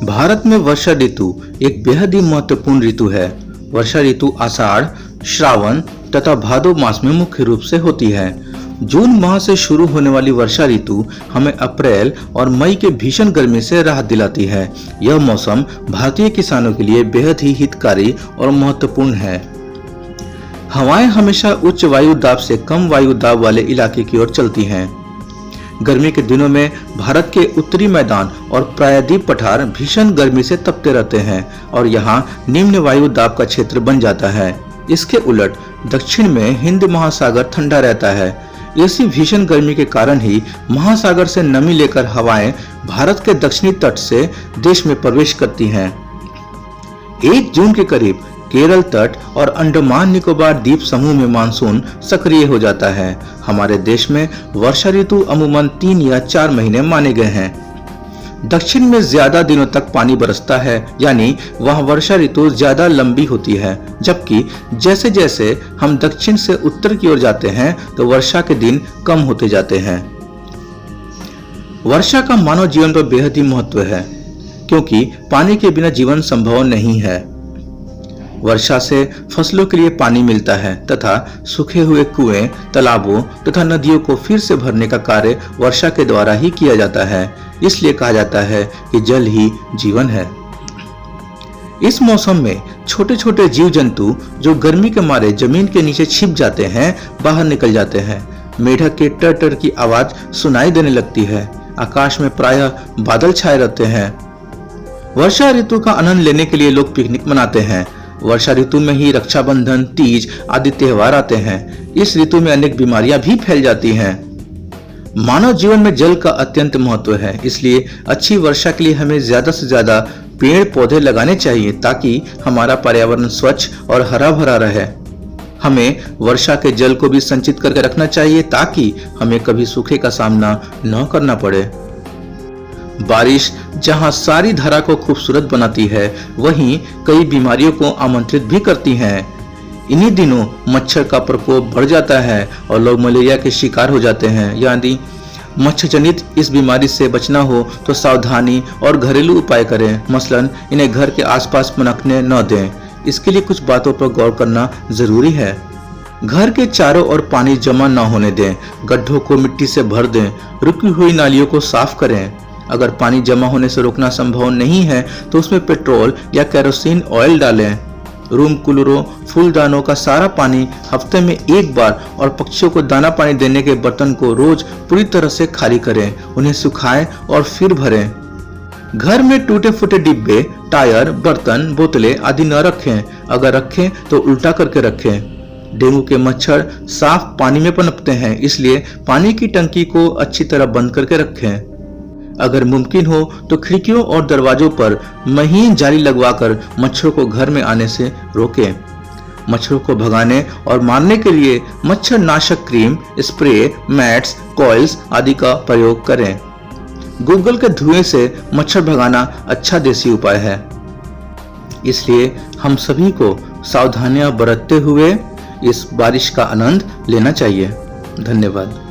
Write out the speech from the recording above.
भारत में वर्षा ऋतु एक बेहद ही महत्वपूर्ण ऋतु है। वर्षा ऋतु आषाढ़, श्रावण तथा भादो मास में मुख्य रूप से होती है। जून माह से शुरू होने वाली वर्षा ऋतु हमें अप्रैल और मई के भीषण गर्मी से राहत दिलाती है। यह मौसम भारतीय किसानों के लिए बेहद ही हितकारी और महत्वपूर्ण है। हवाएं हमेशा उच्च वायु दाब से कम वायु दाब वाले इलाके की ओर चलती हैं। गर्मी के दिनों में भारत के उत्तरी मैदान और प्रायद्वीप पठार भीषण गर्मी से तपते रहते हैं और यहाँ निम्न वायु दाब का क्षेत्र बन जाता है। इसके उलट दक्षिण में हिंद महासागर ठंडा रहता है। इसी भीषण गर्मी के कारण ही महासागर से नमी लेकर हवाएं भारत के दक्षिणी तट से देश में प्रवेश करती हैं। 1 जून के करीब केरल तट और अंडमान निकोबार द्वीप समूह में मानसून सक्रिय हो जाता है। हमारे देश में वर्षा ऋतु अमूमन 3 या 4 महीने माने गए हैं। दक्षिण में ज्यादा दिनों तक पानी बरसता है, यानी वह वर्षा ऋतु ज्यादा लंबी होती है, जबकि जैसे जैसे हम दक्षिण से उत्तर की ओर जाते हैं तो वर्षा के दिन कम होते जाते हैं। वर्षा का मानव जीवन पर बेहद ही महत्व है, क्योंकि पानी के बिना जीवन संभव नहीं है। वर्षा से फसलों के लिए पानी मिलता है तथा सूखे हुए कुएं, तालाबों तथा नदियों को फिर से भरने का कार्य वर्षा के द्वारा ही किया जाता है। इसलिए कहा जाता है कि जल ही जीवन है। इस मौसम में छोटे छोटे जीव जंतु जो गर्मी के मारे जमीन के नीचे छिप जाते हैं, बाहर निकल जाते हैं। मेढक के टर टर की आवाज सुनाई देने लगती है। आकाश में प्रायः बादल छाए रहते हैं। वर्षा ऋतु का आनंद लेने के लिए लोग पिकनिक मनाते हैं। वर्षा ऋतु में ही रक्षाबंधन, तीज आदि त्योहार आते हैं। इस ऋतु में अनेक बीमारियां भी फैल जाती हैं। मानव जीवन में जल का अत्यंत महत्व है, इसलिए अच्छी वर्षा के लिए हमें ज्यादा से ज्यादा पेड़ पौधे लगाने चाहिए ताकि हमारा पर्यावरण स्वच्छ और हरा भरा रहे। हमें वर्षा के जल को भी संचित करके रखना चाहिए ताकि हमें कभी सूखे का सामना न करना पड़े। बारिश जहां सारी धारा को खूबसूरत बनाती है, वहीं कई बीमारियों को आमंत्रित भी करती हैं। इन्हीं दिनों मच्छर का प्रकोप बढ़ जाता है और लोग मलेरिया के शिकार हो जाते हैं। यदि मच्छर जनित इस बीमारी से बचना हो तो सावधानी और घरेलू उपाय करें। मसलन इन्हें घर के आसपास पनपने न दें। इसके लिए कुछ बातों पर गौर करना जरूरी है। घर के चारों ओर पानी जमा न होने दें। गड्ढों को मिट्टी से भर दें। रुकी हुई नालियों को साफ करें। अगर पानी जमा होने से रोकना संभव नहीं है तो उसमें पेट्रोल या केरोसिन ऑयल डालें। रूम कूलरों, फूलदानों का सारा पानी हफ्ते में 1 बार और पक्षियों को दाना पानी देने के बर्तन को रोज पूरी तरह से खाली करें। उन्हें सुखाएं और फिर भरें। घर में टूटे फूटे डिब्बे, टायर, बर्तन, बोतलें आदि न रखें। अगर रखें तो उल्टा करके रखें। डेंगू के मच्छर साफ पानी में पनपते हैं, इसलिए पानी की टंकी को अच्छी तरह बंद करके रखें। अगर मुमकिन हो तो खिड़कियों और दरवाजों पर महीन जाली लगवाकर मच्छरों को घर में आने से रोकें। मच्छरों को भगाने और मारने के लिए मच्छर नाशक क्रीम, स्प्रे, मैट्स, कॉइल्स आदि का प्रयोग करें। गूगल के धुएं से मच्छर भगाना अच्छा देसी उपाय है। इसलिए हम सभी को सावधानियां बरतते हुए इस बारिश का आनंद लेना चाहिए। धन्यवाद।